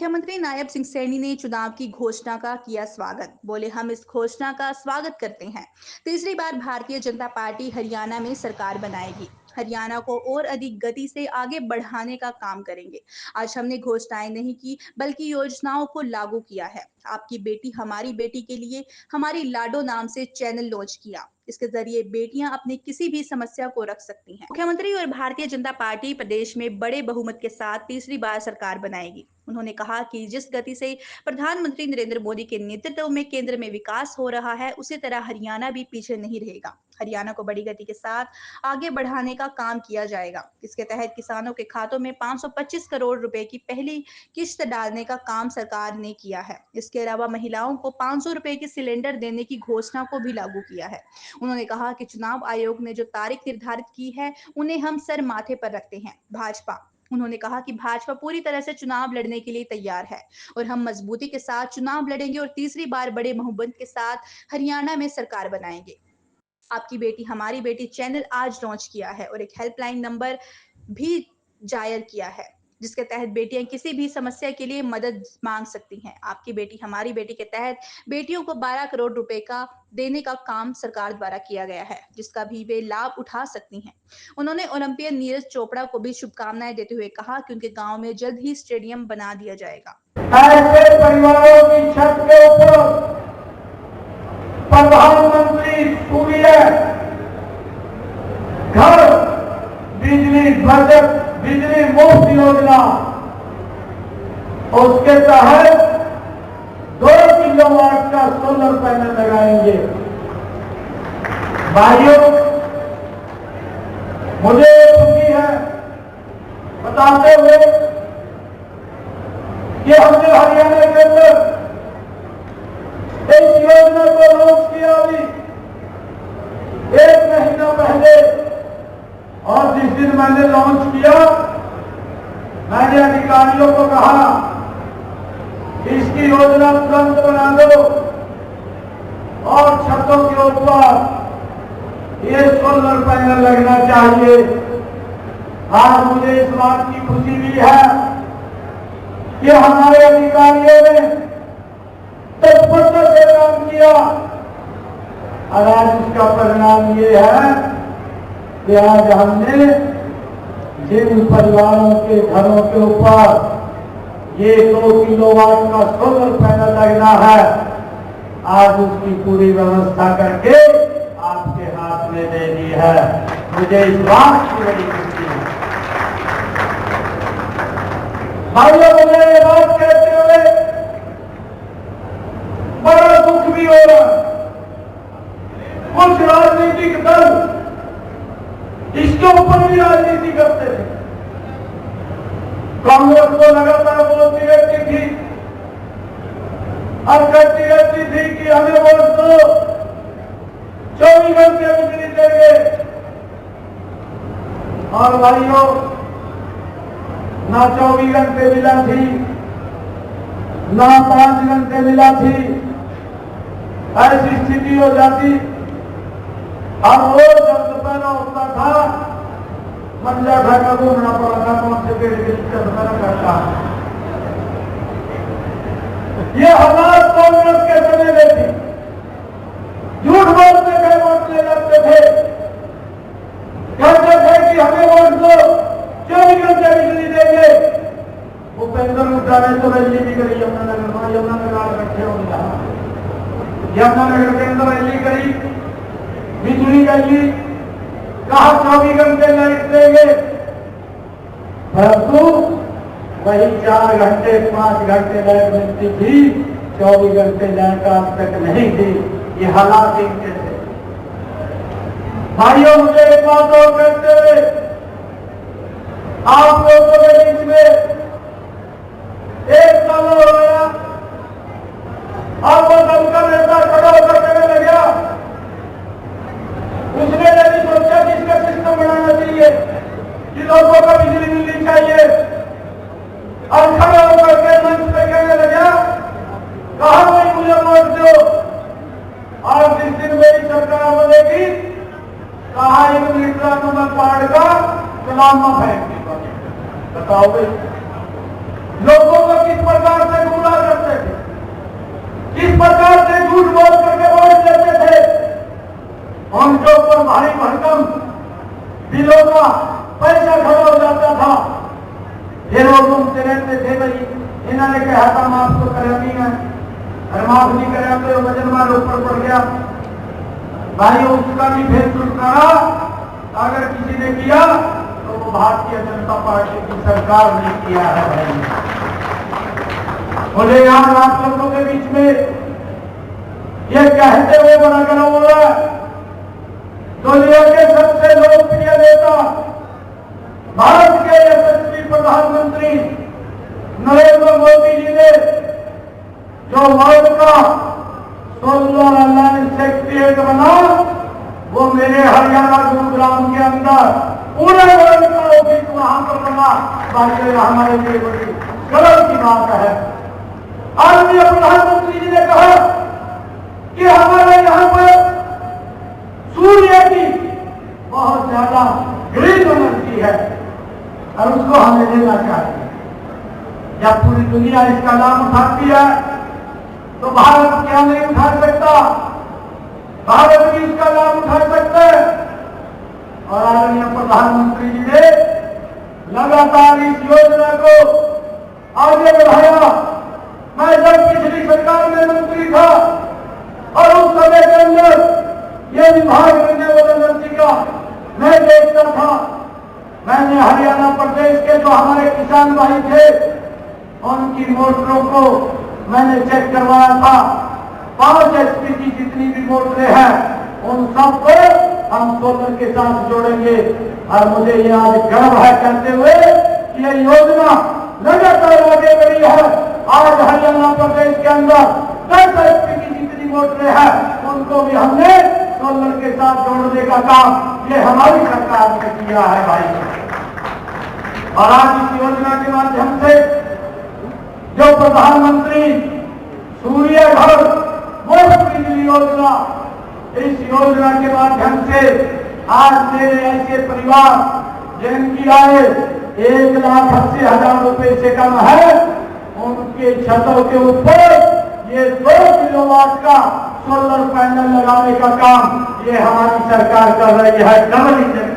मुख्यमंत्री नायब सिंह सैनी ने चुनाव की घोषणा का किया स्वागत। बोले, हम इस घोषणा का स्वागत करते हैं। तीसरी बार भारतीय जनता पार्टी हरियाणा में सरकार बनाएगी। हरियाणा को और अधिक गति से आगे बढ़ाने का काम करेंगे। आज हमने घोषणाएं नहीं की बल्कि योजनाओं को लागू किया है। आपकी बेटी हमारी बेटी के लिए हमारी लाडो नाम से चैनल लॉन्च किया। इसके जरिए बेटियां अपनी किसी भी समस्या को रख सकती हैं। मुख्यमंत्री और भारतीय जनता पार्टी प्रदेश में बड़े बहुमत के साथ तीसरी बार सरकार बनाएगी। उन्होंने कहा कि जिस गति से प्रधानमंत्री नरेंद्र मोदी के नेतृत्व में केंद्र में विकास हो रहा है, उसी तरह हरियाणा भी पीछे नहीं रहेगा। हरियाणा को बड़ी गति के साथ आगे बढ़ाने का काम किया जाएगा। इसके तहत किसानों के खातों में 525 करोड़ रुपए की पहली किश्त डालने का काम सरकार ने किया है। इसके अलावा महिलाओं को 500 रुपए की सिलेंडर देने की घोषणा को भी लागू किया है। उन्होंने कहा कि चुनाव आयोग ने जो तारीख निर्धारित की है, उन्हें हम सर माथे पर रखते हैं। उन्होंने कहा कि भाजपा पूरी तरह से चुनाव लड़ने के लिए तैयार है और हम मजबूती के साथ चुनाव लड़ेंगे और तीसरी बार बड़े बहुमत के साथ हरियाणा में सरकार बनाएंगे। आपकी बेटी हमारी बेटी चैनल आज लॉन्च किया है और एक हेल्पलाइन नंबर भी जाहिर किया है, जिसके तहत बेटियां किसी भी समस्या के लिए मदद मांग सकती हैं। आपकी बेटी हमारी बेटी के तहत बेटियों को 12 करोड़ रुपए का देने का काम सरकार द्वारा किया गया है, जिसका भी वे लाभ उठा सकती हैं। उन्होंने ओलंपियन नीरज चोपड़ा को भी शुभकामनाएं देते हुए कहा कि उनके गांव में जल्द ही स्टेडियम बना दिया जाएगा। ऐसे परिवारों की छत के ऊपर प्रधानमंत्री सूर्य घर बिजली बचत बिजली मुफ्त योजना, उसके तहत 2 किलोवाट का सोलर पैनल लगाएंगे। भाइयों, मुझे खुशी है बताते हुए कि हमने हरियाणा के अंदर इस योजना को लॉन्च किया अभी 1 महीना पहले, और जिस दिन मैंने लॉन्च किया मैंने अधिकारियों को कहा इसकी योजना तुरंत बना दो और छतों के ऊपर ये सोलर पैनल लगना चाहिए। आज मुझे इस बात की खुशी भी है कि हमारे अधिकारियों ने तत्परता से काम किया और आज इसका परिणाम ये है कि आज हमने जिन परिवारों के घरों के ऊपर ये 2 किलोवाट का सोलर पैनल लगना है, आज उसकी पूरी व्यवस्था करके आपके हाथ में दे दी है। मुझे इस बात की बड़ी खुशी है। भाइयों, मुझे ये बात कहते हुए बड़ा दुख भी हो रहा। कुछ राजनीतिक दल इसके ऊपर भी राजनीति करते थे। कांग्रेस को लगातार बोलती रहती थी और कहती रहती थी कि हमें वोट दो, 24 घंटे बिजली देंगे। और भाइयों, ना 24 घंटे मिला थी, ना 5 घंटे मिला थी। ऐसी स्थिति हो जाती और रोज जब दोपहर होता था मंदिर घर का घूमना पड़ा था, कौन से पेड़ के नीचे दोपहर करता। ये हालात कांग्रेस के समय में थी। झूठ बोलते थे, वोट ले जाते थे, कहते थे कि हमें वोट दो, 24 घंटे बिजली देंगे। भूपेंद्र हुड्डा ने तो रैली भी करी यमुनानगर बैठे होंगे, यमुनानगर के अंदर रैली करी, बिजली रैली, कहा 24 घंटे लाइट देंगे, परंतु वही 4 घंटे 5 घंटे लाइट मिलती थी, 24 घंटे लाइट आज तक नहीं थी। ये हालात इनके थे। भाइयों, मुझे एक बात और कहते हुए आप लोगों के बीच में एक साल हो गया, आपको दमका नेता खड़ा होकर कहने लगा, उसने नहीं सोचा कि इसका सिस्टम बनाना चाहिए कि लोगों को बिजली मिलनी चाहिए, और खड़ा होकर के मंच पे कहने लगा, कहा भाई मुझे वोट दो, और जिस दिन मेरी सरकार बनेगी कहा 1 लीटर नमक पाड़ का गुलाम में फेंक दी। बताओ भाई, लोगों को किस प्रकार से गुमराह करते थे, किस प्रकार से झूठ बोल करके वोट देते थे, उनके ऊपर भारी भरकम बिलों का पैसा खड़ा हो जाता था। फिर वो घूमते रहते थे, भाई इन्होंने कहा था माफ तो करे नहीं है, अरे माफ नहीं करे तो वजन मार ऊपर पड़ गया भाई, उसका भी फिर छुटकारा अगर किसी ने किया तो वो भारतीय जनता पार्टी की सरकार ने किया है भाई। मुझे यहाँ आप लोगों के बीच में ये कहते हुए बड़ा गर्व हो रहा है, दुनिया के सबसे लोकप्रिय नेता, भारत के यशस्वी प्रधानमंत्री नरेंद्र मोदी जी ने जो वर्ल्ड का सोलर लाइन सेक्रेटरीट बना, वो मेरे हरियाणा गुरुग्राम के अंदर पूरे वर्ल्ड का ऑफिस वहां पर बना। बाकी हमारे लिए बड़ी गर्व की बात है। आदरणीय प्रधानमंत्री जी ने कहा कि हमारे यहाँ पर सूर्य की बहुत ज्यादा ग्रीन एनर्जी है और उसको हमें लेना चाहिए। जब पूरी दुनिया इसका लाभ उठाती है तो भारत क्या नहीं उठा सकता, भारत भी इसका लाभ उठा सकता है। और आदरणीय प्रधानमंत्री जी ने लगातार इस योजना को आगे बढ़ाया। मैं जब पिछली सरकार में मंत्री था और उस समय के अंदर ये विभाग रिन्यूएबल एनर्जी का मैं देखता था, मैंने हरियाणा प्रदेश के जो हमारे किसान भाई थे उनकी मोटरों को मैंने चेक करवाया था। 5 HP की जितनी भी मोटरें हैं उन सबको हम सोलर के साथ जोड़ेंगे। और मुझे ये आज गर्व है कहते हुए कि ये योजना लगातार आगे बढ़ी है। आज हरियाणा प्रदेश के अंदर 10 HP की जितनी मोटरें हैं उनको भी हमने सोलर के साथ जोड़ने का काम ये हमारी सरकार ने किया है भाई। और आज इस योजना के माध्यम से जो प्रधानमंत्री सूर्य घर मुफ्त बिजली योजना, इस योजना के माध्यम से आज मेरे ऐसे परिवार जिनकी आय 1,80,000 रुपए से कम है, उनके छतों के ऊपर ये 2 किलोवाट का सोलर पैनल लगाने का काम ये हमारी सरकार कर रही है। Double engine